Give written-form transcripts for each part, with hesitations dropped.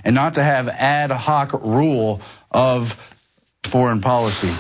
and not to have ad hoc rule of foreign policy.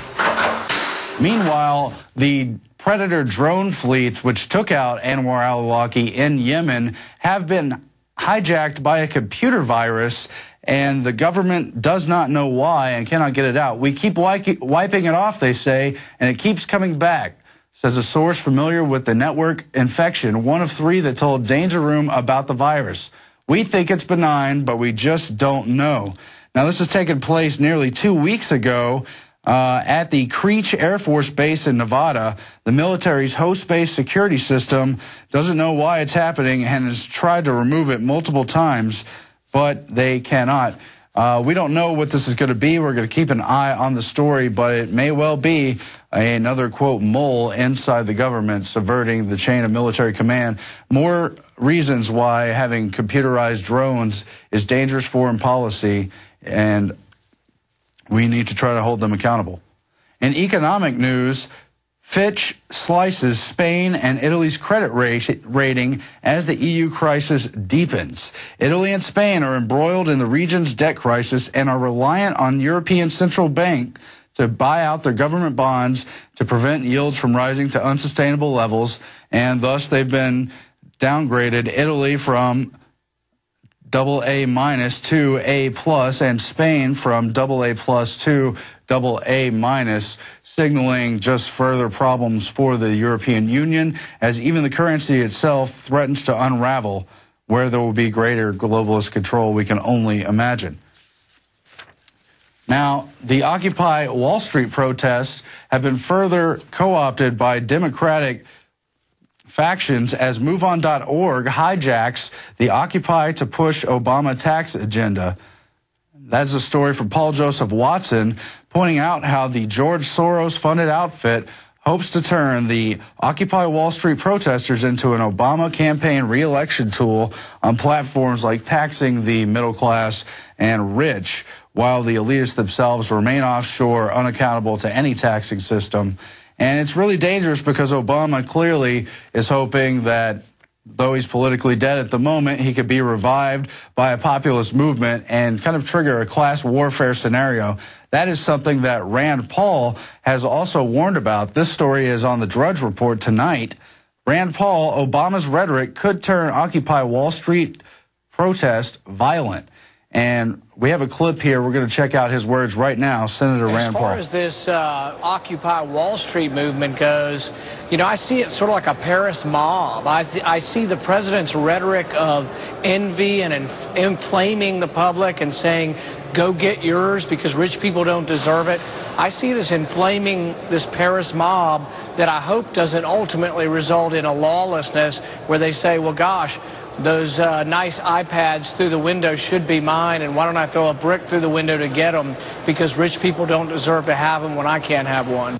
Meanwhile, the Predator drone fleets, which took out Anwar al-Awlaki in Yemen, have been hijacked by a computer virus, and the government does not know why and cannot get it out. We keep wiping it off, they say, and it keeps coming back, says a source familiar with the network infection, one of 3 that told Danger Room about the virus. We think it's benign, but we just don't know. Now, this has taken place nearly 2 weeks ago at the Creech Air Force Base in Nevada. The military's host-based security system doesn't know why it's happening and has tried to remove it multiple times, but they cannot. We don't know what this is going to be. We're going to keep an eye on the story, but it may well be another, quote, mole inside the government subverting the chain of military command. More reasons why having computerized drones is dangerous foreign policy, and we need to try to hold them accountable. In economic news, Fitch slices Spain and Italy's credit rating as the EU crisis deepens. Italy and Spain are embroiled in the region's debt crisis and are reliant on European Central Bank to buy out their government bonds to prevent yields from rising to unsustainable levels, and thus they've been downgraded. Italy from AA- to A+, and Spain from AA+ to AA-, signaling just further problems for the European Union, as even the currency itself threatens to unravel, where there will be greater globalist control we can only imagine. Now, the Occupy Wall Street protests have been further co-opted by Democratic factions as MoveOn.org hijacks the Occupy to push Obama tax agenda. That's a story from Paul Joseph Watson, pointing out how the George Soros-funded outfit hopes to turn the Occupy Wall Street protesters into an Obama campaign re-election tool on platforms like taxing the middle class and rich, while the elitists themselves remain offshore, unaccountable to any taxing system. And it's really dangerous because Obama clearly is hoping that, though he's politically dead at the moment, he could be revived by a populist movement and kind of trigger a class warfare scenario. That is something that Rand Paul has also warned about. This story is on the Drudge Report tonight. Rand Paul, Obama's rhetoric could turn Occupy Wall Street protest violent. And we have a clip here. We're going to check out his words right now. Senator Rand Paul. As far as this Occupy Wall Street movement goes, you know, I see it sort of like a Paris mob. I see the president's rhetoric of envy and inflaming the public and saying, go get yours because rich people don't deserve it. I see it as inflaming this Paris mob that I hope doesn't ultimately result in a lawlessness where they say, well, gosh, those nice iPads through the window should be mine, and why don't I throw a brick through the window to get them because rich people don't deserve to have them when I can't have one.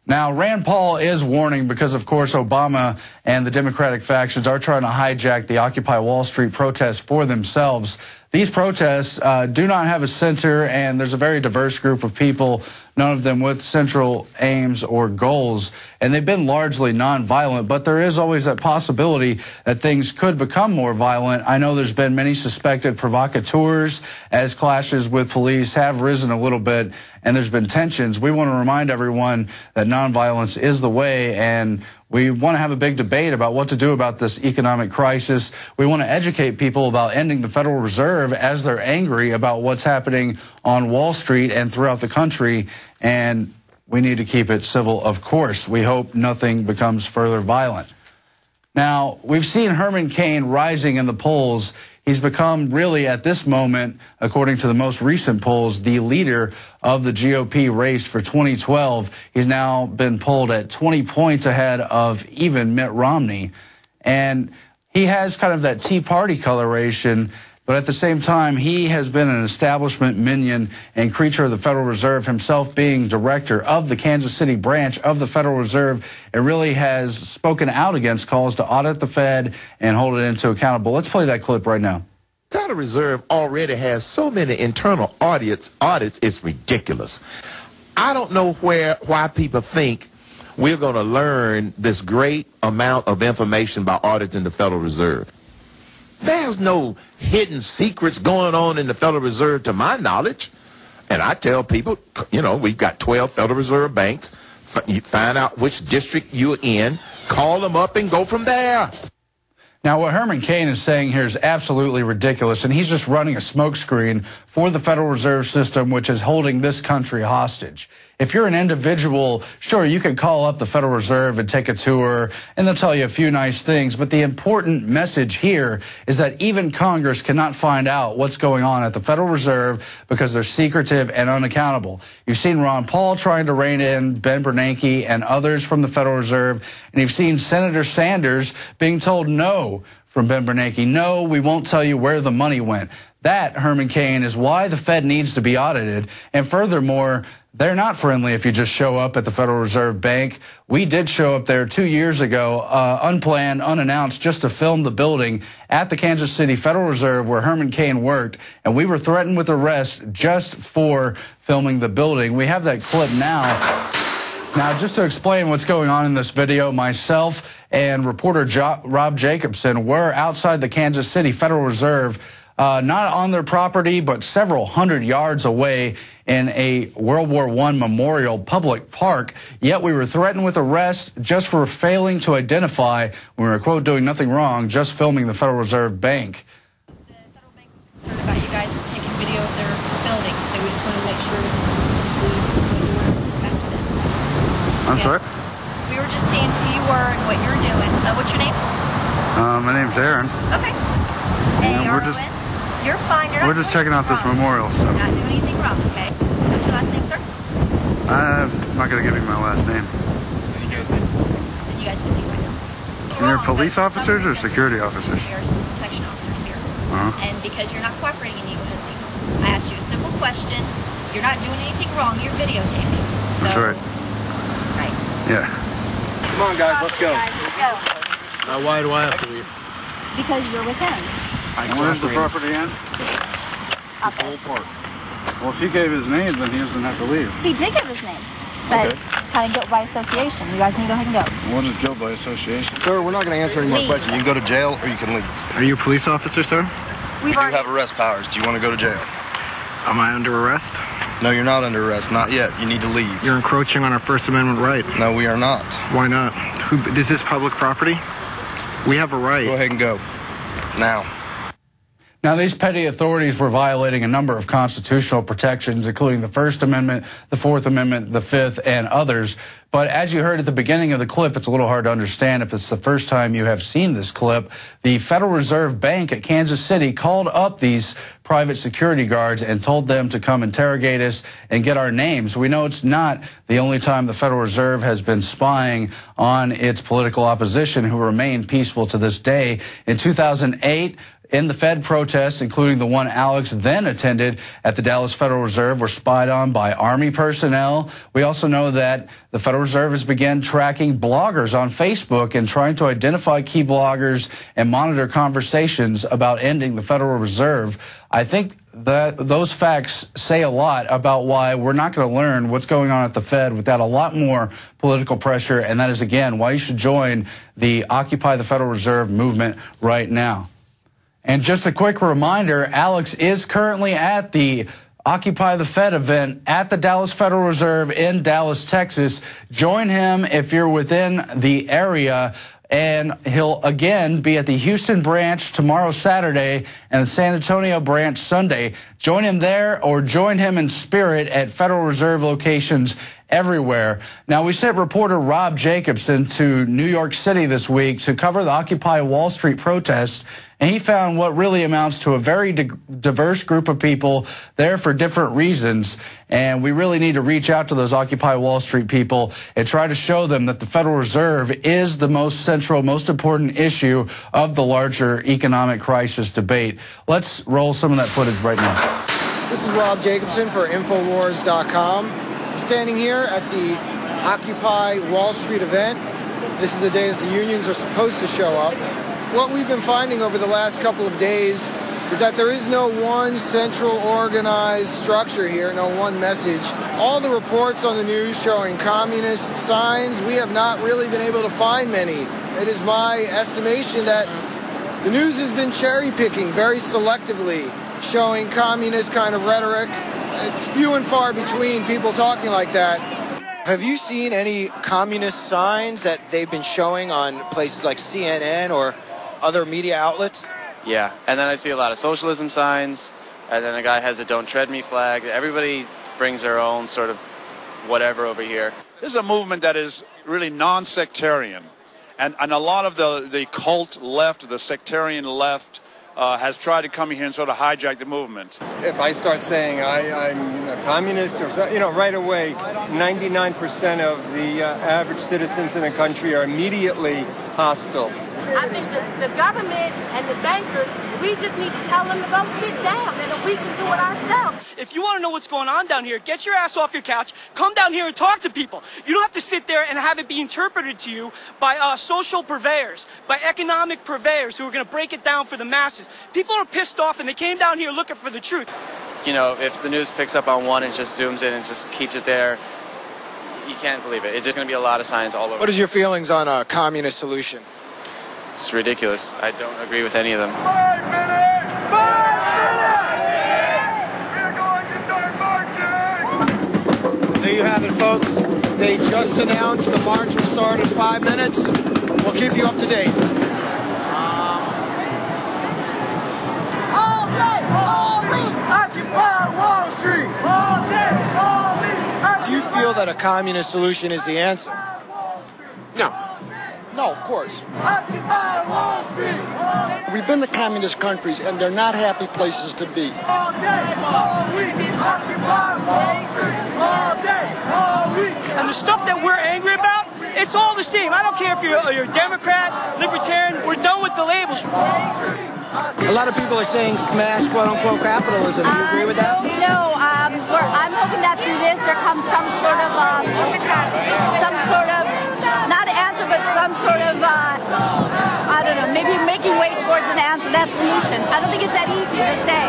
Now, Rand Paul is warning because, of course, Obama and the Democratic factions are trying to hijack the Occupy Wall Street protests for themselves. These protests do not have a center, and there's a very diverse group of people, none of them with central aims or goals, and they've been largely nonviolent, but there is always that possibility that things could become more violent. I know there's been many suspected provocateurs as clashes with police have risen a little bit, and there's been tensions. We want to remind everyone that nonviolence is the way, and we want to have a big debate about what to do about this economic crisis. We want to educate people about ending the Federal Reserve as they're angry about what's happening on Wall Street and throughout the country, and we need to keep it civil, of course. We hope nothing becomes further violent. Now, we've seen Herman Cain rising in the polls. He's become really, at this moment, according to the most recent polls, the leader of the GOP race for 2012. He's now been polled at 20 points ahead of even Mitt Romney. And he has kind of that Tea Party coloration, but at the same time, he has been an establishment minion and creature of the Federal Reserve, himself being director of the Kansas City branch of the Federal Reserve. It really has spoken out against calls to audit the Fed and hold it into accountable. Let's play that clip right now. The Federal Reserve already has so many internal audits, it's ridiculous. I don't know why people think we're going to learn this great amount of information by auditing the Federal Reserve. There's no hidden secrets going on in the Federal Reserve to my knowledge. And I tell people, you know, we've got 12 Federal Reserve banks. You find out which district you're in, call them up, and go from there. Now, what Herman Cain is saying here is absolutely ridiculous, and he's just running a smokescreen for the Federal Reserve System, which is holding this country hostage. If you're an individual, sure, you can call up the Federal Reserve and take a tour, and they'll tell you a few nice things. But the important message here is that even Congress cannot find out what's going on at the Federal Reserve because they're secretive and unaccountable. You've seen Ron Paul trying to rein in Ben Bernanke and others from the Federal Reserve, and you've seen Senator Sanders being told no from Ben Bernanke. No, we won't tell you where the money went. That, Herman Cain, is why the Fed needs to be audited. And furthermore, they're not friendly if you just show up at the Federal Reserve Bank. We did show up there 2 years ago, unplanned, unannounced, just to film the building at the Kansas City Federal Reserve where Herman Cain worked, and we were threatened with arrest just for filming the building. We have that clip now. Now, just to explain what's going on in this video, myself and reporter Rob Jacobson were outside the Kansas City Federal Reserve, not on their property, but several hundred yards away in a World War I memorial public park. Yet we were threatened with arrest just for failing to identify, when we were, quote, doing nothing wrong, just filming the Federal Reserve Bank. The Federal Bank was concerned about you guys taking video of their building, so we just wanted to make sure we were back to them. I'm sorry? We were just seeing who you were and what you're doing. What's your name? My name's Aaron. Okay. And we're just... You're fine. You're not We're just checking out this memorial. So. You're not doing anything wrong, okay? What's your last name, sir? I'm not going to give you my last name. What do you guys do? And you guys do right now? And you're police officers or security officers? We are protection officers here. Uh-huh. And because you're not cooperating and you I asked you a simple question. You're not doing anything wrong. You're videotaping. So, that's right. Right. Yeah. Come on, guys. Let's go. Guys, let's go. Now, why do I have to leave? Because you're within. Where's the property end? Okay. Whole park. Well, if he gave his name, then he doesn't have to leave. He did give his name. But it's kind of guilt by association. You guys can go ahead and go. What is guilt by association? Sir, we're not going to answer any more questions. You can go to jail or you can leave. Are you a police officer, sir? We do have arrest powers. Do you want to go to jail? Am I under arrest? No, you're not under arrest. Not yet. You need to leave. You're encroaching on our First Amendment right. No, we are not. Why not? Is this public property? We have a right. Go ahead and go. Now. Now, these petty authorities were violating a number of constitutional protections, including the First Amendment, the Fourth Amendment, the Fifth, and others. But as you heard at the beginning of the clip, it's a little hard to understand if it's the first time you have seen this clip. The Federal Reserve Bank at Kansas City called up these private security guards and told them to come interrogate us and get our names. We know it's not the only time the Federal Reserve has been spying on its political opposition, who remain peaceful to this day. In 2008, in the Fed protests, including the one Alex then attended at the Dallas Federal Reserve, were spied on by Army personnel. We also know that the Federal Reserve has begun tracking bloggers on Facebook and trying to identify key bloggers and monitor conversations about ending the Federal Reserve. I think that those facts say a lot about why we're not going to learn what's going on at the Fed without a lot more political pressure, and that is, again, why you should join the Occupy the Federal Reserve movement right now. And just a quick reminder, Alex is currently at the Occupy the Fed event at the Dallas Federal Reserve in Dallas, Texas. Join him if you're within the area. And he'll again be at the Houston branch tomorrow, Saturday, and the San Antonio branch Sunday. Join him there or join him in spirit at Federal Reserve locations everywhere. Now, we sent reporter Rob Jacobson to New York City this week to cover the Occupy Wall Street protest, and he found what really amounts to a very diverse group of people there for different reasons. And we really need to reach out to those Occupy Wall Street people and try to show them that the Federal Reserve is the most central, most important issue of the larger economic crisis debate. Let's roll some of that footage right now. This is Rob Jacobson for Infowars.com. I'm standing here at the Occupy Wall Street event. This is the day that the unions are supposed to show up. What we've been finding over the last couple of days is that there is no one central organized structure here, no one message. All the reports on the news showing communist signs, we have not really been able to find many. It is my estimation that The news has been cherry-picking very selectively, showing communist kind of rhetoric. It's few and far between people talking like that. Have you seen any communist signs that they've been showing on places like CNN or other media outlets? Yeah, and then I see a lot of socialism signs, and then a guy has a "Don't Tread Me" flag. Everybody brings their own sort of whatever over here. This is a movement that is really non-sectarian, and a lot of the cult left, the sectarian left, has tried to come here and sort of hijack the movement. If I start saying I'm a communist or something, right away, 99% of the average citizens in the country are immediately hostile. I think the government and the bankers, we just need to tell them to go sit down and we can do it ourselves. If you want to know what's going on down here, get your ass off your couch, come down here and talk to people. You don't have to sit there and have it be interpreted to you by social purveyors, by economic purveyors who are going to break it down for the masses. People are pissed off and they came down here looking for the truth. You know, if the news picks up on one and just zooms in and just keeps it there, you can't believe it. It's just going to be a lot of signs all over. What is your feelings on a communist solution? It's ridiculous. I don't agree with any of them. 5 minutes! 5 minutes! We're going to start marching! There you have it, folks. They just announced the march will start in 5 minutes. We'll keep you up to date. All day, all week! Occupy Wall Street! All day, all week! Do you feel that a communist solution is the answer? No. No, of course. We've been to communist countries, and they're not happy places to be. All day, all week. Occupy Wall Street. All day, all week. And the stuff that we're angry about, it's all the same. I don't care if you're a Democrat, Libertarian. We're done with the labels. A lot of people are saying smash quote-unquote capitalism. Do you agree with that? No, I'm hoping that through this there comes some sort of, not an answer, but some sort of, I don't know, maybe making way towards an answer, that solution. I don't think it's that easy to say.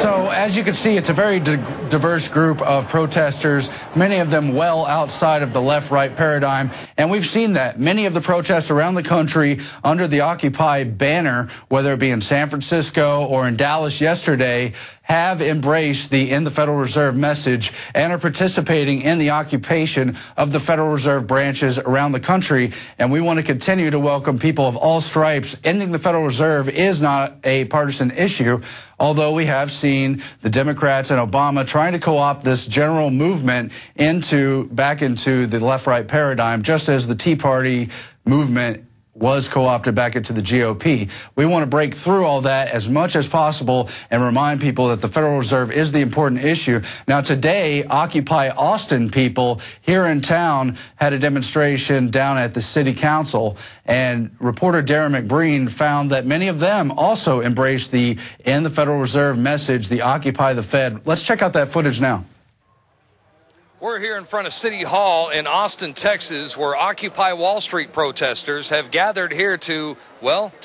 So, as you can see, it's a very diverse group of protesters, many of them well outside of the left-right paradigm. And we've seen that. Many of the protests around the country under the Occupy banner, whether it be in San Francisco or in Dallas yesterday, have embraced the "In the Federal Reserve" message and are participating in the occupation of the Federal Reserve branches around the country. And we want to continue to welcome people of all stripes. Ending the Federal Reserve is not a partisan issue, although we have seen the Democrats and Obama trying to co-opt this general movement back into the left-right paradigm, just as the Tea Party movement was co-opted back into the GOP. We want to break through all that as much as possible and remind people that the Federal Reserve is the important issue. Now, today, Occupy Austin people here in town had a demonstration down at the City Council, and reporter Darrin McBreen found that many of them also embraced the "In the Federal Reserve" message, the Occupy the Fed. Let's check out that footage now. We're here in front of City Hall in Austin, Texas, where Occupy Wall Street protesters have gathered here to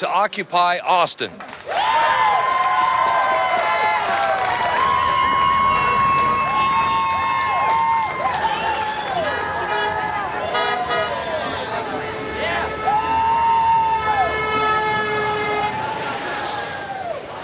occupy Austin.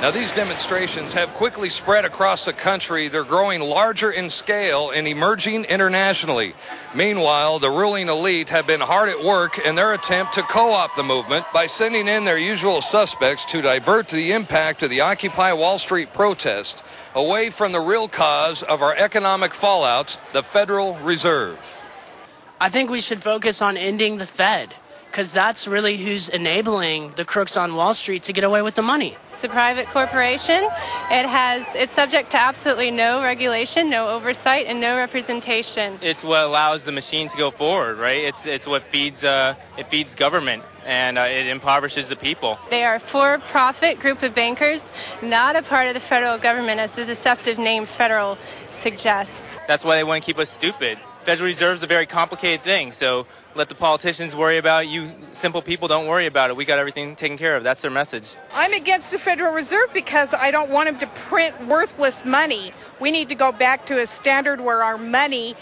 Now, these demonstrations have quickly spread across the country. They're growing larger in scale and emerging internationally. Meanwhile, the ruling elite have been hard at work in their attempt to co-opt the movement by sending in their usual suspects to divert the impact of the Occupy Wall Street protest away from the real cause of our economic fallout, the Federal Reserve. I think we should focus on ending the Fed, because that's really who's enabling the crooks on Wall Street to get away with the money. It's a private corporation. It's subject to absolutely no regulation, no oversight, and no representation. It's what allows the machine to go forward, right? It's what feeds government, and it impoverishes the people. They are a for-profit group of bankers, not a part of the federal government, as the deceptive name federal suggests. That's why they want to keep us stupid. Federal Reserve is a very complicated thing, so let the politicians worry about it. You simple people don't worry about it. We got everything taken care of. That's their message. I'm against the Federal Reserve because I don't want them to print worthless money. We need to go back to a standard where our money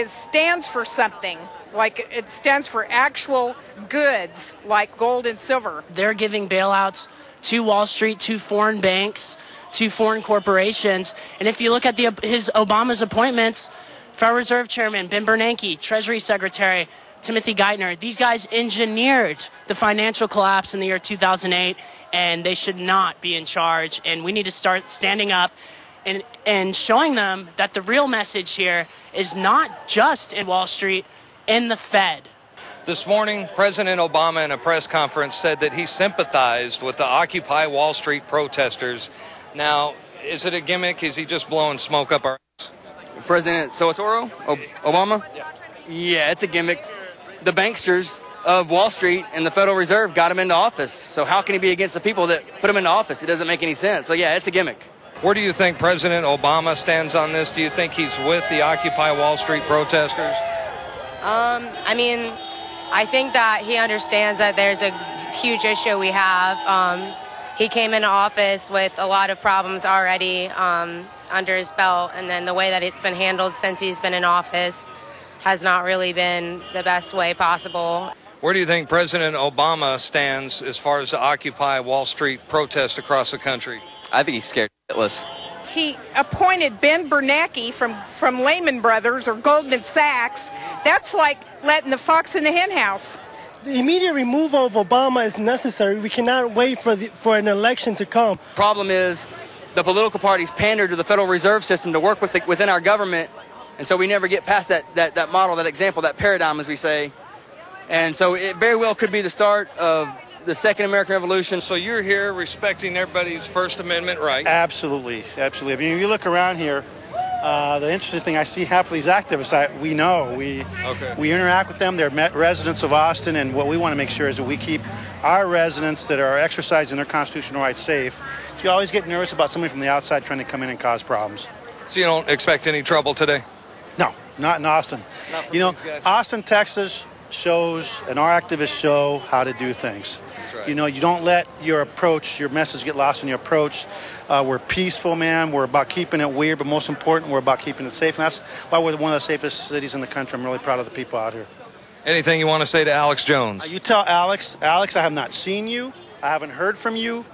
stands for something. like it stands for actual goods, like gold and silver. They're giving bailouts to Wall Street, to foreign banks, to foreign corporations. And if you look at Obama's appointments, Federal Reserve Chairman Ben Bernanke, Treasury Secretary Timothy Geithner, these guys engineered the financial collapse in the year 2008, and they should not be in charge. And we need to start standing up and showing them that the real message here is not just in Wall Street, in the Fed. This morning, President Obama in a press conference said that he sympathized with the Occupy Wall Street protesters. Now, is it a gimmick? Is he just blowing smoke up our ass? President Soetoro? Obama? Yeah, it's a gimmick. The banksters of Wall Street and the Federal Reserve got him into office. So how can he be against the people that put him into office? It doesn't make any sense. So yeah, it's a gimmick. Where do you think President Obama stands on this? Do you think he's with the Occupy Wall Street protesters? I mean, I think that he understands that there's a huge issue we have. He came into office with a lot of problems already under his belt, and then the way that it's been handled since he's been in office has not really been the best way possible. Where do you think President Obama stands as far as the Occupy Wall Street protest across the country? I think he's scared shitless. He appointed Ben Bernanke from Lehman Brothers or Goldman Sachs. That's like letting the fox in the hen house. The immediate removal of Obama is necessary. We cannot wait for an election to come. Problem is, the political parties pander to the Federal Reserve System to work within our government, and so we never get past that model, that example, that paradigm, as we say. And so it very well could be the start of the Second American Revolution. So you're here respecting everybody's First Amendment right? Absolutely, absolutely. If you look around here, the interesting thing, I see half of these activists, we interact with them. They're residents of Austin, and what we want to make sure is that we keep our residents that are exercising their constitutional rights safe. You always get nervous about somebody from the outside trying to come in and cause problems. So you don't expect any trouble today? No, not in Austin. Austin, Texas shows, and our activists show how to do things. That's right. You don't let your message get lost in your approach. We're peaceful, man. We're about keeping it weird, but most important, we're about keeping it safe. And that's why we're one of the safest cities in the country. I'm really proud of the people out here. Anything you want to say to Alex Jones? You tell Alex, I have not seen you. I haven't heard from you.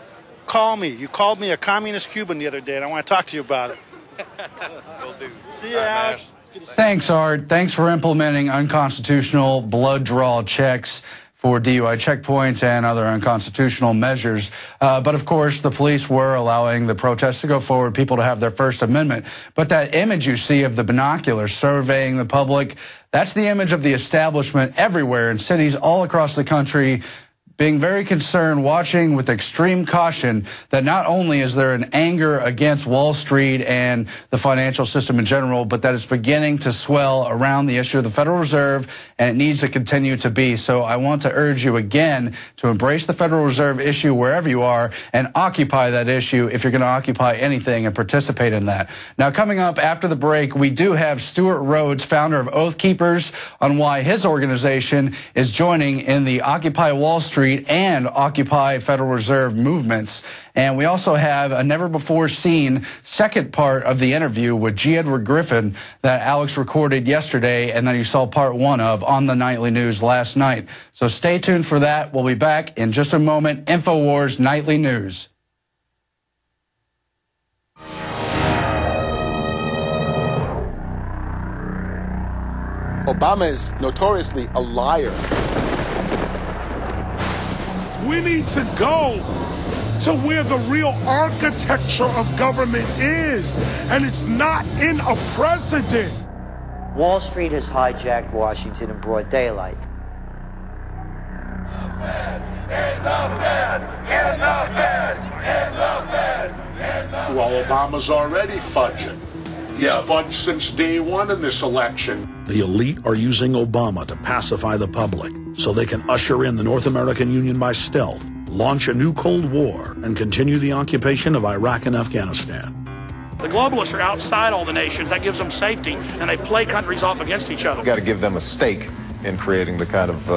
Call me. You called me a communist Cuban the other day, and I want to talk to you about it. Will do. See you, Alex. Thanks, Art. Thanks for implementing unconstitutional blood draw checks for DUI checkpoints and other unconstitutional measures. But, of course, the police were allowing the protests to go forward, people to have their First Amendment. But that image you see of the binoculars surveying the public, that's the image of the establishment everywhere in cities all across the country, being very concerned, watching with extreme caution that not only is there an anger against Wall Street and the financial system in general, but that it's beginning to swell around the issue of the Federal Reserve, and it needs to continue to be. So I want to urge you again to embrace the Federal Reserve issue wherever you are and occupy that issue if you're going to occupy anything and participate in that. Now, coming up after the break, we do have Stuart Rhodes, founder of Oath Keepers, on why his organization is joining in the Occupy Wall Street and Occupy Federal Reserve movements. And we also have a never-before-seen second part of the interview with G. Edward Griffin that Alex recorded yesterday and that you saw part one of on the Nightly News last night. So stay tuned for that. We'll be back in just a moment. Infowars Nightly News. Obama is notoriously a liar. We need to go to where the real architecture of government is, and it's not in a president. Wall Street has hijacked Washington in broad daylight. Well, Obama's already fudging. He's fudged since day one in this election. The elite are using Obama to pacify the public so they can usher in the North American Union by stealth, launch a new Cold War, and continue the occupation of Iraq and Afghanistan. The globalists are outside all the nations. That gives them safety, and they play countries off against each other. We've got to give them a stake in creating the kind of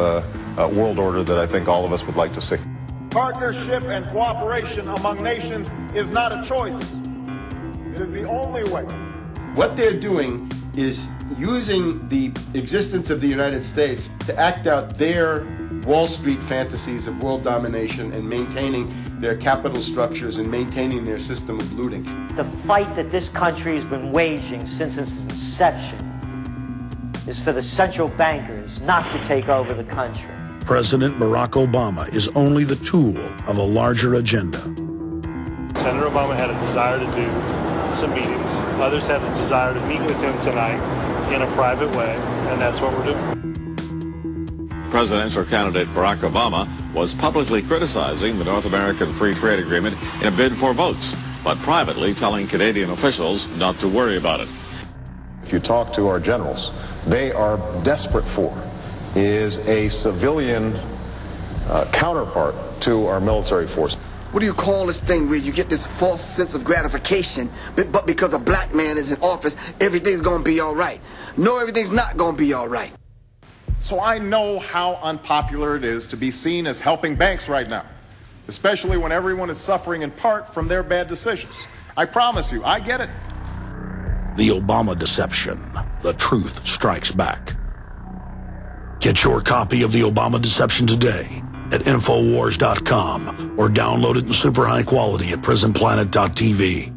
world order that I think all of us would like to see. Partnership and cooperation among nations is not a choice. It is the only way. What they're doing is using the existence of the United States to act out their Wall Street fantasies of world domination and maintaining their capital structures and maintaining their system of looting. The fight that this country has been waging since its inception is for the central bankers not to take over the country. President Barack Obama is only the tool of a larger agenda. Senator Obama had a desire to do some meetings. Others had a desire to meet with him tonight in a private way, and that's what we're doing. Presidential candidate Barack Obama was publicly criticizing the North American Free Trade Agreement in a bid for votes, but privately telling Canadian officials not to worry about it. If you talk to our generals, they are desperate for is a civilian counterpart to our military force. What do you call this thing where you get this false sense of gratification, but because a black man is in office, everything's going to be all right? No, everything's not going to be all right. So I know how unpopular it is to be seen as helping banks right now, especially when everyone is suffering in part from their bad decisions. I promise you, I get it. The Obama deception. The truth strikes back. Get your copy of the Obama deception today at Infowars.com or download it in super high quality at prisonplanet.tv.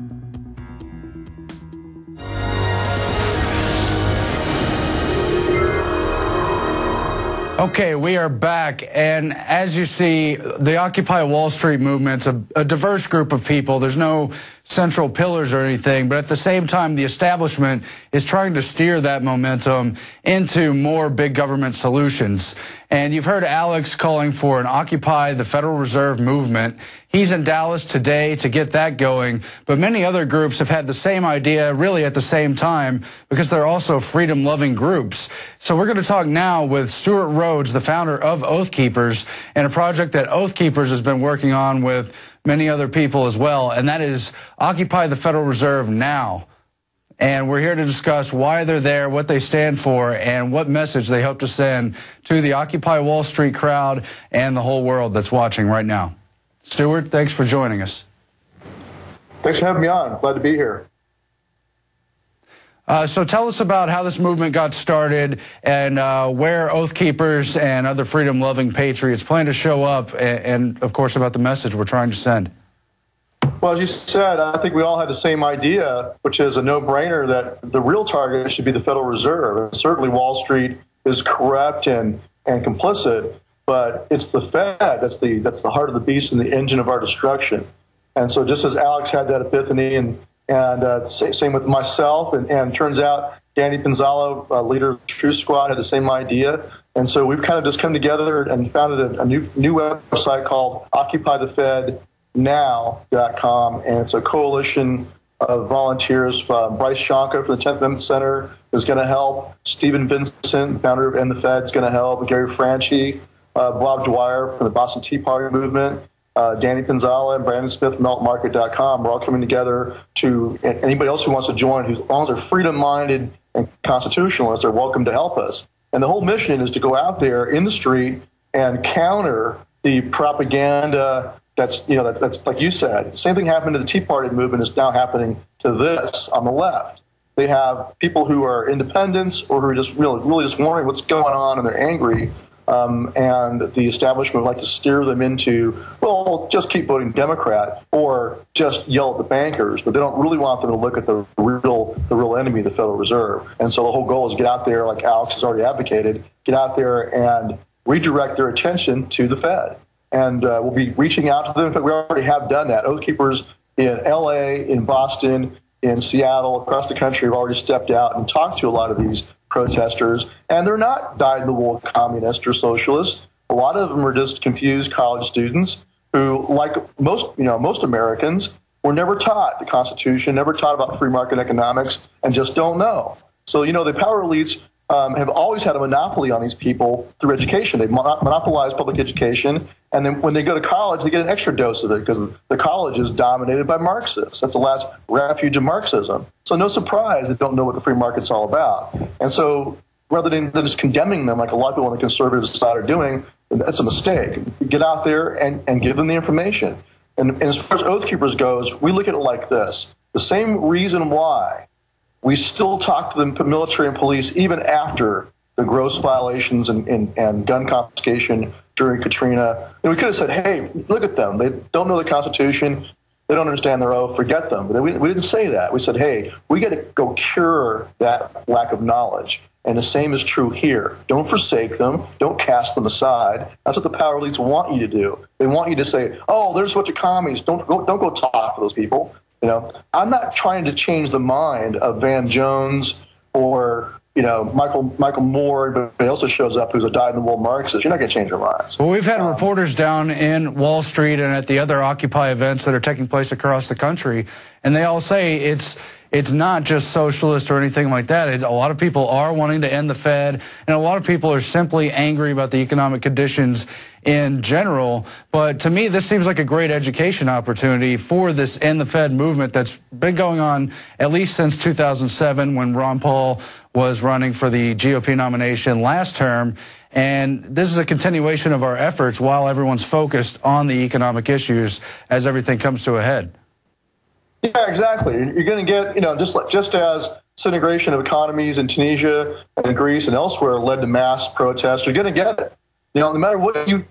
Okay, we are back, and as you see, the Occupy Wall Street movement's a diverse group of people. There's no central pillars or anything, but at the same time, the establishment is trying to steer that momentum into more big government solutions. And you've heard Alex calling for an Occupy the Federal Reserve movement. He's in Dallas today to get that going, but many other groups have had the same idea really at the same time because they're also freedom-loving groups. So we're going to talk now with Stuart Rhodes, the founder of Oath Keepers, and a project that Oath Keepers has been working on with many other people as well, and that is Occupy the Federal Reserve Now. And we're here to discuss why they're there, what they stand for, and what message they hope to send to the Occupy Wall Street crowd and the whole world that's watching right now. Stuart, thanks for joining us. Thanks for having me on. Glad to be here. So tell us about how this movement got started and where Oath Keepers and other freedom-loving patriots plan to show up and, of course, about the message we're trying to send. Well, as you said, I think we all had the same idea, which is a no-brainer that the real target should be the Federal Reserve. And certainly Wall Street is corrupt and complicit, but it's the Fed that's the heart of the beast and the engine of our destruction. And so just as Alex had that epiphany and same with myself, and turns out Danny Pinzalo, leader of the Truth Squad, had the same idea. And so we've kind of just come together and founded a new website called OccupyTheFedNow.com, and it's a coalition of volunteers. Bryce Shonka from the 10th Amendment Center is going to help. Stephen Vincent, founder of End the Fed, is going to help. Gary Franchi, Bob Dwyer from the Boston Tea Party movement, Danny Pinzala and Brandon Smith from altmarket.com. We're all coming together to, anybody else who wants to join, who's, as long as they're freedom-minded and constitutionalists, they're welcome to help us. And the whole mission is to go out there in the street and counter the propaganda that's like you said. The same thing happened to the Tea Party movement is now happening to this on the left. They have people who are independents or who are just really just wondering what's going on and they're angry. And the establishment would like to steer them into, well, just keep voting Democrat or just yell at the bankers, but they don't really want them to look at the real enemy, the Federal Reserve. And so the whole goal is get out there, like Alex has already advocated, get out there and redirect their attention to the Fed. And we'll be reaching out to them. In fact, we already have done that. Oath Keepers in L.A., in Boston, in Seattle, across the country have already stepped out and talked to a lot of these protesters, and they're not dyed-in-the-wool communists or socialists. A lot of them are just confused college students who, like most Americans, were never taught the Constitution, never taught about free market economics, and just don't know. So, the power elites have always had a monopoly on these people through education. They've monopolized public education, and then when they go to college, they get an extra dose of it because the college is dominated by Marxists. That's the last refuge of Marxism. So no surprise they don't know what the free market's all about. And so rather than just condemning them like a lot of people on the conservative side are doing, that's a mistake. Get out there and give them the information. And as far as Oath Keepers goes, we look at it like this. The same reason why We still talk to the military and police even after the gross violations and gun confiscation during Katrina. And we could have said, hey, look at them. They don't know the Constitution. They don't understand their oath. Forget them. But we didn't say that. We said, hey, we got to go cure that lack of knowledge. And the same is true here. Don't forsake them. Don't cast them aside. That's what the power elites want you to do. They want you to say, oh, there's a bunch of commies. Don't go talk to those people. You know, I'm not trying to change the mind of Van Jones or, you know, Michael Moore, but he also shows up who's a dyed-in-the-wool Marxist. You're not going to change their minds. Well, we've had reporters down in Wall Street and at the other Occupy events that are taking place across the country, and they all say it's not just socialist or anything like that. A lot of people are wanting to end the Fed, and a lot of people are simply angry about the economic conditions in general. But to me, this seems like a great education opportunity for this End the Fed movement that's been going on at least since 2007 when Ron Paul was running for the GOP nomination last term. And this is a continuation of our efforts while everyone's focused on the economic issues as everything comes to a head. Yeah, exactly. You're going to get, you know, just as disintegration of economies in Tunisia and Greece and elsewhere led to mass protests, you're going to get it. You know, no matter whether you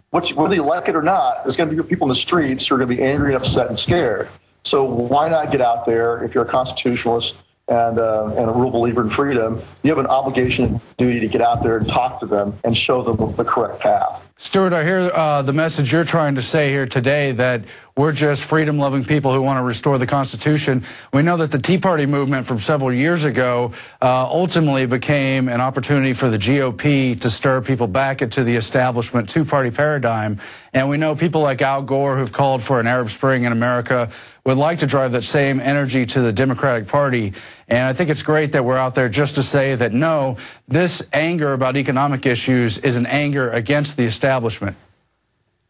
like it or not, there's going to be people in the streets who are going to be angry and upset and scared. So why not get out there if you're a constitutionalist and a real believer in freedom? You have an obligation and duty to get out there and talk to them and show them the correct path. Stuart, I hear the message you're trying to say here today, that we're just freedom-loving people who want to restore the Constitution. We know that the Tea Party movement from several years ago ultimately became an opportunity for the GOP to stir people back into the establishment two-party paradigm. And we know people like Al Gore, who've called for an Arab Spring in America, would like to drive that same energy to the Democratic Party. And I think it's great that we're out there just to say that, no, this anger about economic issues is an anger against the establishment.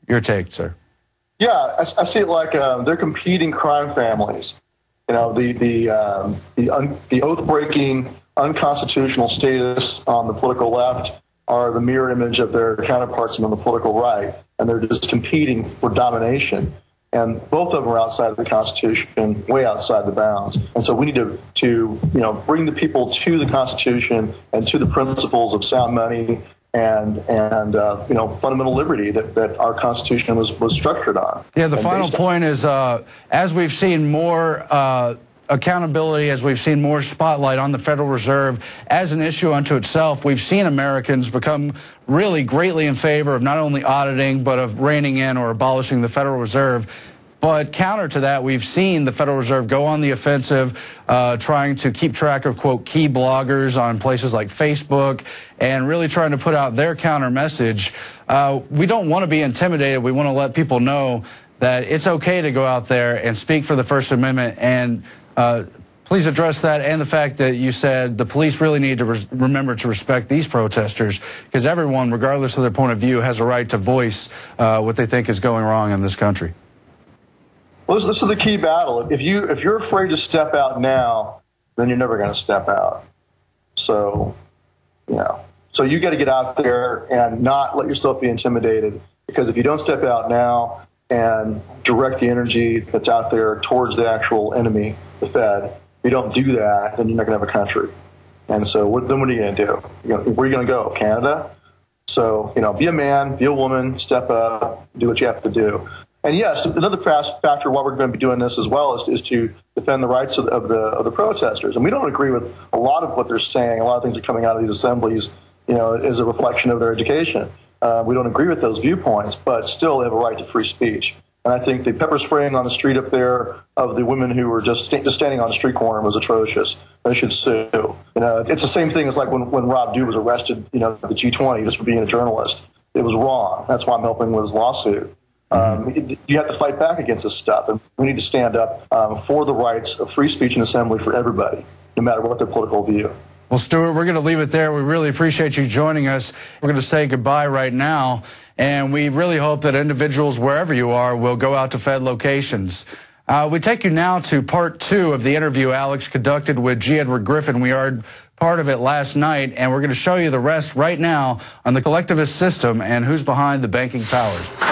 Your take, sir. Yeah, I see it like they're competing crime families. You know, the oath-breaking, unconstitutional status on the political left are the mirror image of their counterparts on the political right, and they're just competing for domination. And both of them are outside of the Constitution, way outside the bounds. And so we need to you know, bring the people to the Constitution and to the principles of sound money and you know, fundamental liberty that our Constitution was structured on. Yeah, the final point is, as we've seen more accountability, as we've seen more spotlight on the Federal Reserve as an issue unto itself, we've seen Americans become really greatly in favor of not only auditing, but of reining in or abolishing the Federal Reserve. But counter to that, we've seen the Federal Reserve go on the offensive, trying to keep track of, quote, key bloggers on places like Facebook, and really trying to put out their counter message. We don't want to be intimidated. We want to let people know that it's okay to go out there and speak for the First Amendment. And please address that and the fact that you said the police really need to remember to respect these protesters, because everyone, regardless of their point of view, has a right to voice what they think is going wrong in this country. Well, this is the key battle. If you're afraid to step out now, then you're never going to step out. So, you know, so you got to get out there and not let yourself be intimidated, because if you don't step out now and direct the energy that's out there towards the actual enemy, the Fed, if you don't do that, then you're not going to have a country. And so then what are you going to do? Where are you going to go? Canada? So, you know, be a man, be a woman, step up, do what you have to do. And yes, another factor why we're going to be doing this as well is to defend the rights of the protesters. And we don't agree with a lot of what they're saying. A lot of things are coming out of these assemblies, you know, is a reflection of their education. We don't agree with those viewpoints, but still they have a right to free speech. And I think the pepper spraying on the street up there of the women who were just standing on the street corner was atrocious. They should sue. You know, it's the same thing as like when Rob Dew was arrested, you know, at the G20 just for being a journalist. It was wrong. That's why I'm helping with his lawsuit. You have to fight back against this stuff, and we need to stand up for the rights of free speech and assembly for everybody, no matter what their political view. Well, Stuart, we're going to leave it there. We really appreciate you joining us. We're going to say goodbye right now, and we really hope that individuals, wherever you are, will go out to Fed locations. We take you now to part 2 of the interview Alex conducted with G. Edward Griffin. We heard part of it last night, and we're going to show you the rest right now on the collectivist system and who's behind the banking powers.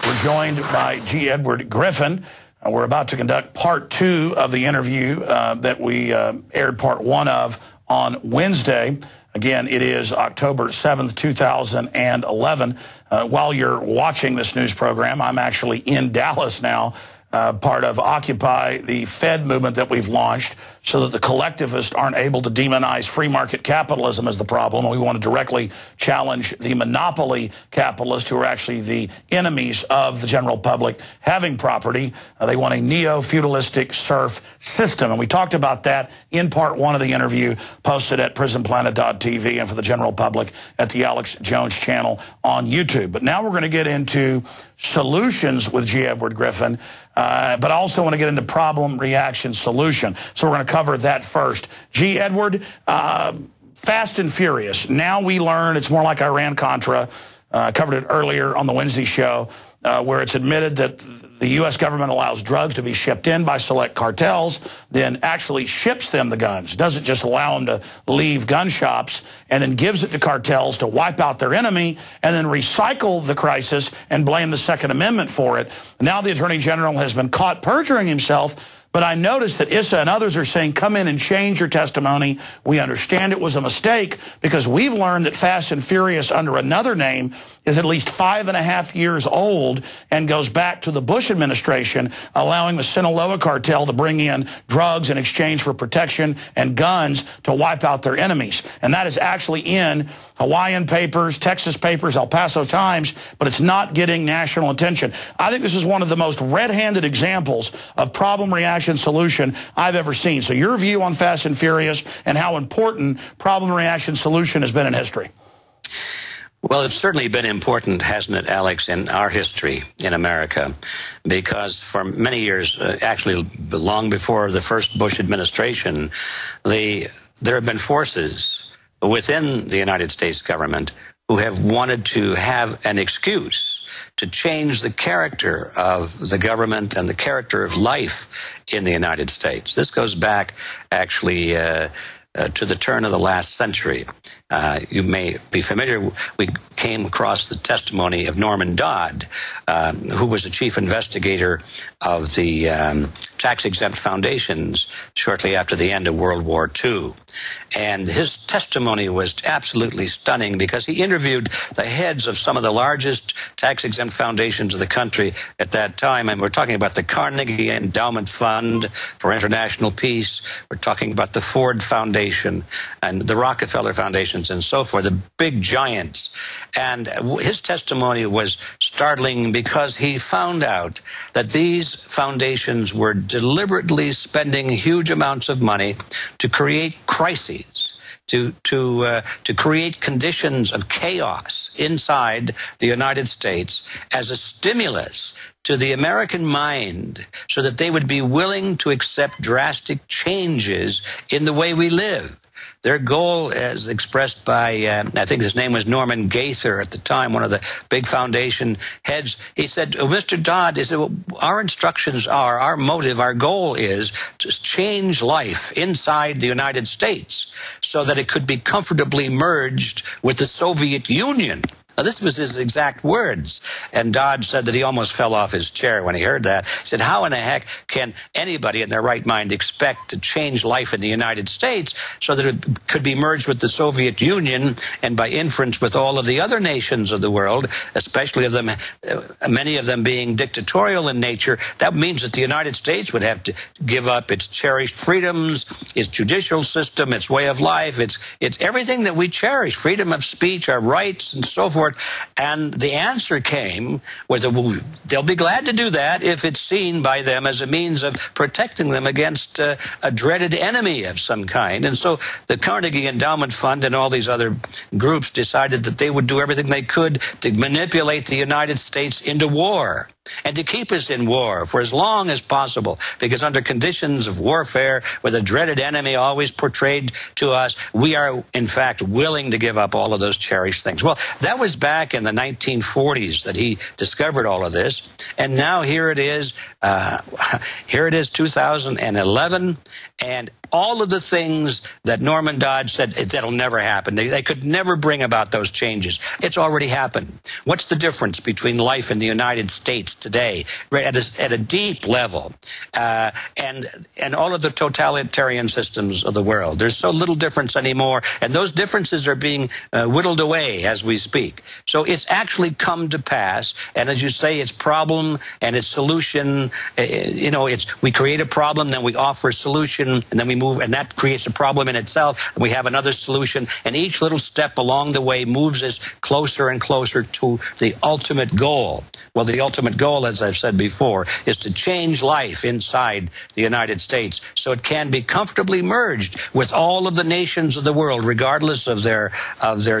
We're joined by G. Edward Griffin, We're about to conduct part 2 of the interview that we aired part 1 of on Wednesday. Again, it is October 7th, 2011. While you're watching this news program, I'm actually in Dallas now, part of Occupy, the Fed movement that we've launched, so that the collectivists aren't able to demonize free market capitalism as the problem. We want to directly challenge the monopoly capitalists, who are actually the enemies of the general public having property. They want a neo-feudalistic serf system. And we talked about that in part 1 of the interview, posted at prisonplanet.tv, and for the general public at the Alex Jones channel on YouTube. But now we're going to get into solutions with G. Edward Griffin, but I also want to get into problem, reaction, solution. So we're going to cover that first. G. Edward, Fast and Furious. Now we learn it's more like Iran-Contra. Covered it earlier on the Wednesday show, where it's admitted that the U.S. government allows drugs to be shipped in by select cartels, then actually ships them the guns, doesn't just allow them to leave gun shops, and then gives it to cartels to wipe out their enemy, and then recycle the crisis and blame the Second Amendment for it. Now the Attorney General has been caught perjuring himself, but I noticed that Issa and others are saying, come in and change your testimony. We understand it was a mistake, because we've learned that Fast and Furious, under another name, is at least 5.5 years old and goes back to the Bush administration, allowing the Sinaloa cartel to bring in drugs in exchange for protection and guns to wipe out their enemies. And that is actually in Hawaiian papers, Texas papers, El Paso Times, but it's not getting national attention. I think this is one of the most red-handed examples of problem, reaction, solution I've ever seen. So your view on Fast and Furious and how important problem, reaction, solution has been in history. Well, it's certainly been important, hasn't it, Alex, in our history in America, because for many years, actually long before the first Bush administration, there have been forces within the United States government who have wanted to have an excuse to change the character of the government and the character of life in the United States. This goes back, actually, to the turn of the last century. You may be familiar, we came across the testimony of Norman Dodd, who was the chief investigator of the tax-exempt foundations shortly after the end of World War II. And his testimony was absolutely stunning, because he interviewed the heads of some of the largest tax-exempt foundations of the country at that time. And we're talking about the Carnegie Endowment Fund for International Peace. We're talking about the Ford Foundation and the Rockefeller Foundations and so forth, the big giants. And his testimony was startling, because he found out that these foundations were deliberately spending huge amounts of money to create crises, to create conditions of chaos inside the United States as a stimulus to the American mind, so that they would be willing to accept drastic changes in the way we live. Their goal, as expressed by, I think his name was Norman Gaither at the time, one of the big foundation heads, he said, Mr. Dodd, he said, well, our instructions are, our motive, our goal is to change life inside the United States so that it could be comfortably merged with the Soviet Union. Now, this was his exact words. And Dodd said that he almost fell off his chair when he heard that. He said, how in the heck can anybody in their right mind expect to change life in the United States so that it could be merged with the Soviet Union, and by inference with all of the other nations of the world, especially of them, many of them being dictatorial in nature? That means that the United States would have to give up its cherished freedoms, its judicial system, its way of life, it's everything that we cherish, freedom of speech, our rights, and so forth. And the answer came was that they'll be glad to do that if it's seen by them as a means of protecting them against a dreaded enemy of some kind. And so the Carnegie Endowment Fund and all these other groups decided that they would do everything they could to manipulate the United States into war, and to keep us in war for as long as possible, because under conditions of warfare, with a dreaded enemy always portrayed to us, we are, in fact, willing to give up all of those cherished things. Well, that was back in the 1940s that he discovered all of this, and now here it is 2011, and all of the things that Norman Dodge said, that'll never happen. They could never bring about those changes. It's already happened. What's the difference between life in the United States today, at a deep level, and all of the totalitarian systems of the world? There's so little difference anymore, and those differences are being whittled away as we speak. So it's actually come to pass, and as you say, its problem and its solution, we create a problem, then we offer a solution, and then we move, and that creates a problem in itself, and we have another solution, and each little step along the way moves us closer and closer to the ultimate goal. Well, the ultimate goal, as I've said before, is to change life inside the United States so it can be comfortably merged with all of the nations of the world, regardless of their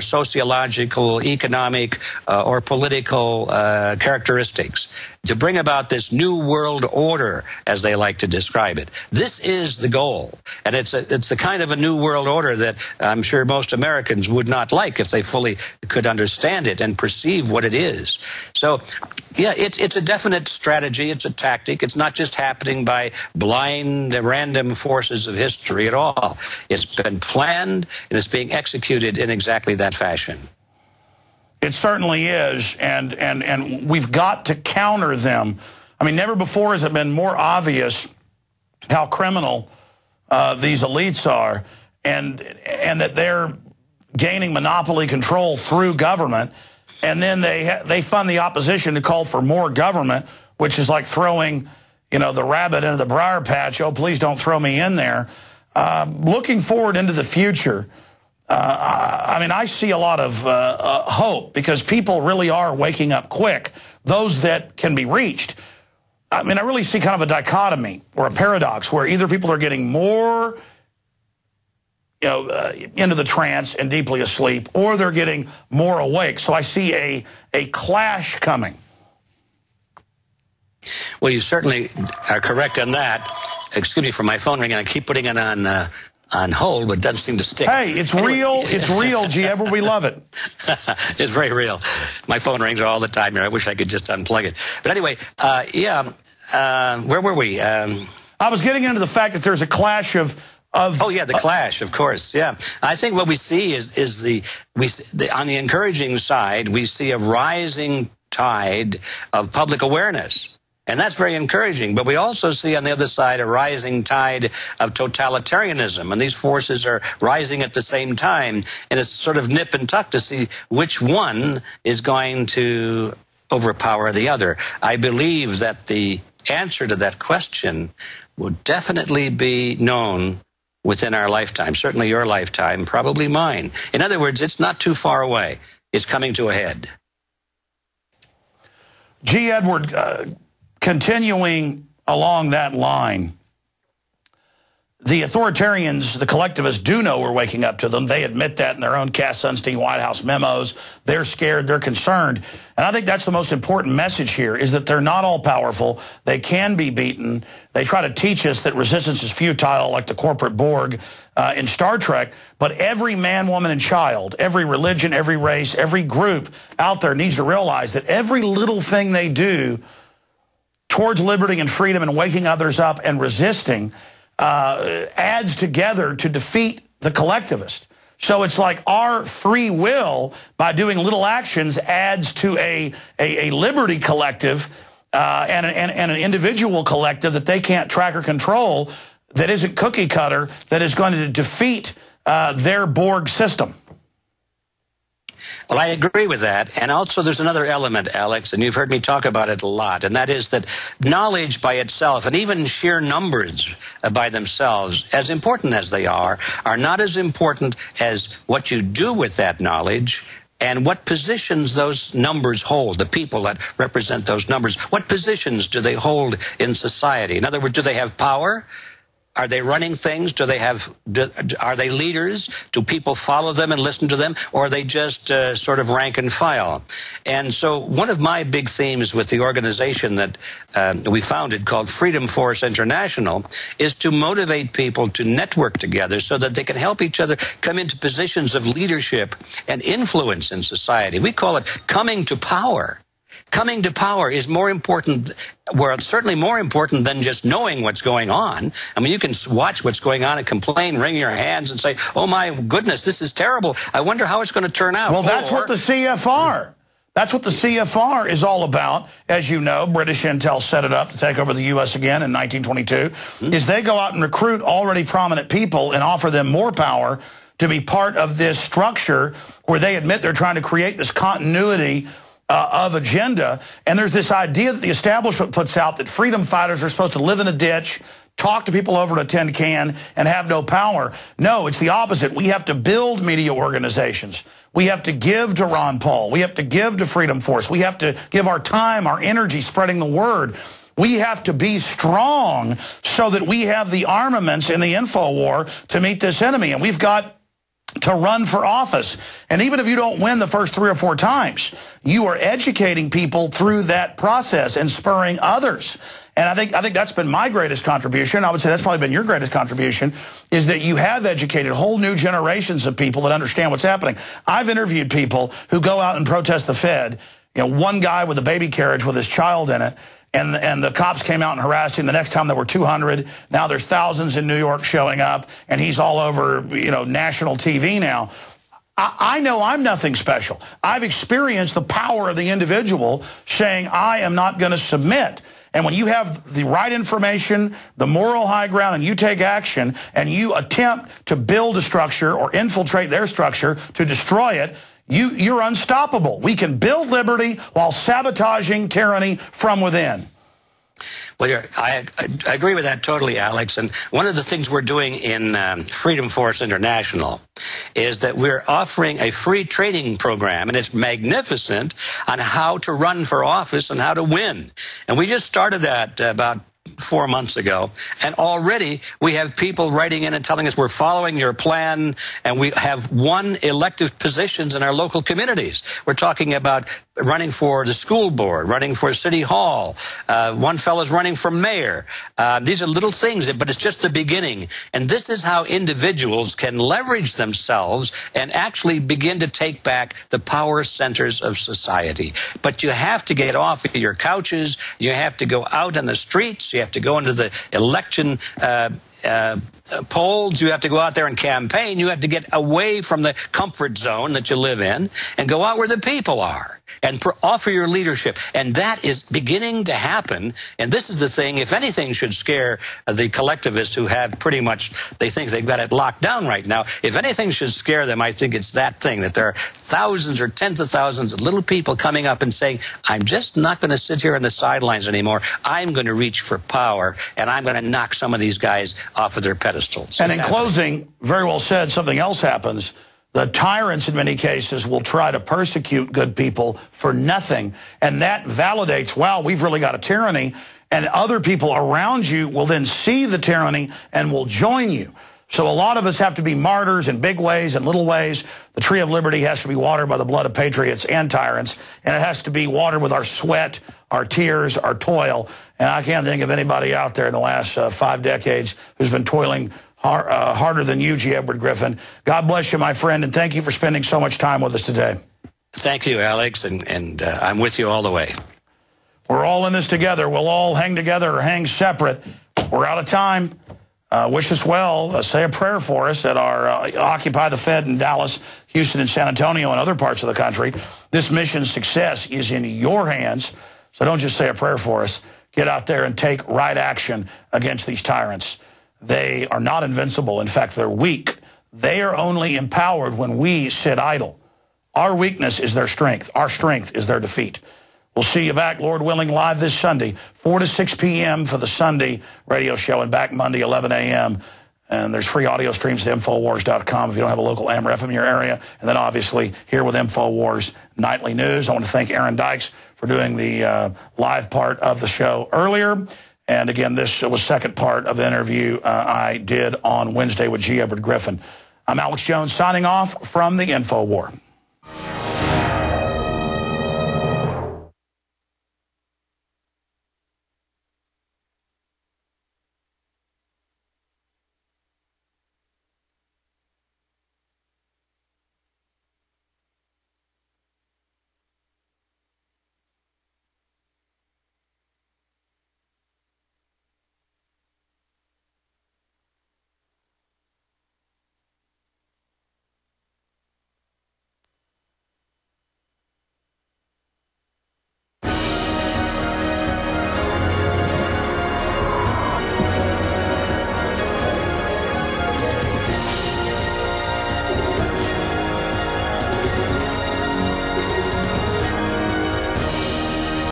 sociological, economic, or political characteristics, to bring about this new world order, as they like to describe it. This is the goal, and it's the kind of a new world order that I'm sure most Americans would not like if they fully could understand it and perceive what it is. So, yeah, it's a definite strategy. It's a tactic. It's not just happening by blind, random forces of history at all. It's been planned, and it's being executed in exactly that fashion. It certainly is, and we've got to counter them. I mean, never before has it been more obvious how criminal these elites are, and that they're gaining monopoly control through government, and then they fund the opposition to call for more government, which is like throwing, the rabbit into the briar patch. Oh, please don't throw me in there. Looking forward into the future, I mean, I see a lot of hope, because people really are waking up quick, those that can be reached. I mean, I really see kind of a dichotomy or a paradox where either people are getting more into the trance and deeply asleep, or they're getting more awake. So I see a clash coming. Well, you certainly are correct on that. Excuse me for my phone ringing. I keep putting it on hold, but it doesn't seem to stick. Hey, it's real. It's real, G. Edward. We love it. It's very real. My phone rings all the time here. I wish I could just unplug it. But anyway, where were we? I was getting into the fact that there's a clash of oh yeah, the clash, of course. Yeah, I think what we see is on the encouraging side, we see a rising tide of public awareness. And that's very encouraging. But we also see on the other side a rising tide of totalitarianism. And these forces are rising at the same time. And it's sort of nip and tuck to see which one is going to overpower the other. I believe that the answer to that question will definitely be known within our lifetime. Certainly your lifetime, probably mine. In other words, it's not too far away. It's coming to a head. G. Edward, continuing along that line, the authoritarians, the collectivists, do know we're waking up to them. They admit that in their own Cass Sunstein White House memos. They're scared. They're concerned. And I think that's the most important message here, is that they're not all powerful. They can be beaten. They try to teach us that resistance is futile, like the corporate Borg in Star Trek. But every man, woman, and child, every religion, every race, every group out there needs to realize that every little thing they do towards liberty and freedom and waking others up and resisting adds together to defeat the collectivist. So it's like our free will, by doing little actions, adds to a liberty collective and an individual collective that they can't track or control, that isn't cookie cutter, that is going to defeat their Borg system. Well, I agree with that. And also there's another element, Alex, and you've heard me talk about it a lot, and that is that knowledge by itself, and even sheer numbers by themselves, as important as they are not as important as what you do with that knowledge and what positions those numbers hold, the people that represent those numbers. What positions do they hold in society? In other words, do they have power? Are they running things? Are they leaders? Do people follow them and listen to them? Or are they just sort of rank and file? And so one of my big themes with the organization that we founded, called Freedom Force International, is to motivate people to network together so that they can help each other come into positions of leadership and influence in society. We call it coming to power. coming to power is more important, well, it's certainly more important than just knowing what's going on. I mean, you can watch what's going on and complain, wring your hands and say, oh my goodness, this is terrible. I wonder how it's going to turn out. Well, that's what the CFR. That's what the CFR is all about. As you know, British intel set it up to take over the U.S. again in 1922, is they go out and recruit already prominent people and offer them more power to be part of this structure where they admit they're trying to create this continuity of agenda. And there's this idea that the establishment puts out that freedom fighters are supposed to live in a ditch, talk to people over a tin can, and have no power. No, it's the opposite. We have to build media organizations. We have to give to Ron Paul. We have to give to Freedom Force. We have to give our time, our energy, spreading the word. We have to be strong so that we have the armaments in the info war to meet this enemy. And we've got to run for office. And even if you don't win the first 3 or 4 times, you are educating people through that process and spurring others. And I think that's been my greatest contribution. I would say that's probably been your greatest contribution, is that you have educated whole new generations of people that understand what's happening. I've interviewed people who go out and protest the Fed. You know, one guy with a baby carriage with his child in it, and the cops came out and harassed him. The next time there were 200. Now there's thousands in New York showing up, and he's all over, you know, national TV now. I know I'm nothing special. I've experienced the power of the individual saying, I am not going to submit. And when you have the right information, the moral high ground, and you take action, and you attempt to build a structure or infiltrate their structure to destroy it, you're unstoppable. We can build liberty while sabotaging tyranny from within. Well, I agree with that totally, Alex. And one of the things we're doing in Freedom Force International is that we're offering a free training program, and it's magnificent, on how to run for office and how to win. And we just started that about 4 months ago, and already we have people writing in and telling us we're following your plan, and we have won elective positions in our local communities. We're talking about running for the school board, running for city hall. One fellow's running for mayor. These are little things, but it's just the beginning. And this is how individuals can leverage themselves and actually begin to take back the power centers of society. But you have to get off of your couches. You have to go out on the streets. You have to go into the election polls. You have to go out there and campaign. You have to get away from the comfort zone that you live in and go out where the people are and offer your leadership. And that is beginning to happen. And this is the thing, if anything should scare the collectivists who have pretty much, they think they've got it locked down right now. If anything should scare them, I think it's that thing, that there are thousands or tens of thousands of little people coming up and saying, I'm just not going to sit here on the sidelines anymore. I'm going to reach for power, and I'm going to knock some of these guys off of their pedestals. And in closing, very well said, something else happens. The tyrants, in many cases, will try to persecute good people for nothing. And that validates, wow, we've really got a tyranny. And other people around you will then see the tyranny and will join you. So a lot of us have to be martyrs in big ways and little ways. The tree of liberty has to be watered by the blood of patriots and tyrants. And it has to be watered with our sweat, our tears, our toil. And I can't think of anybody out there in the last 5 decades who's been toiling harder than you, G. Edward Griffin. God bless you, my friend, and thank you for spending so much time with us today. Thank you, Alex, and I'm with you all the way. We're all in this together. We'll all hang together or hang separate. We're out of time. Wish us well. Say a prayer for us at our Occupy the Fed in Dallas, Houston, and San Antonio, and other parts of the country. This mission's success is in your hands, so don't just say a prayer for us. Get out there and take right action against these tyrants. They are not invincible. In fact, they're weak. They are only empowered when we sit idle. Our weakness is their strength. Our strength is their defeat. We'll see you back, Lord willing, live this Sunday, 4 to 6 p.m. for the Sunday radio show, and back Monday, 11 a.m. And there's free audio streams at Infowars.com if you don't have a local AM or FM in your area. And then obviously here with Infowars Nightly News. I want to thank Aaron Dykes for doing the live part of the show earlier. And again, this was second part of the interview I did on Wednesday with G. Edward Griffin. I'm Alex Jones signing off from the InfoWar.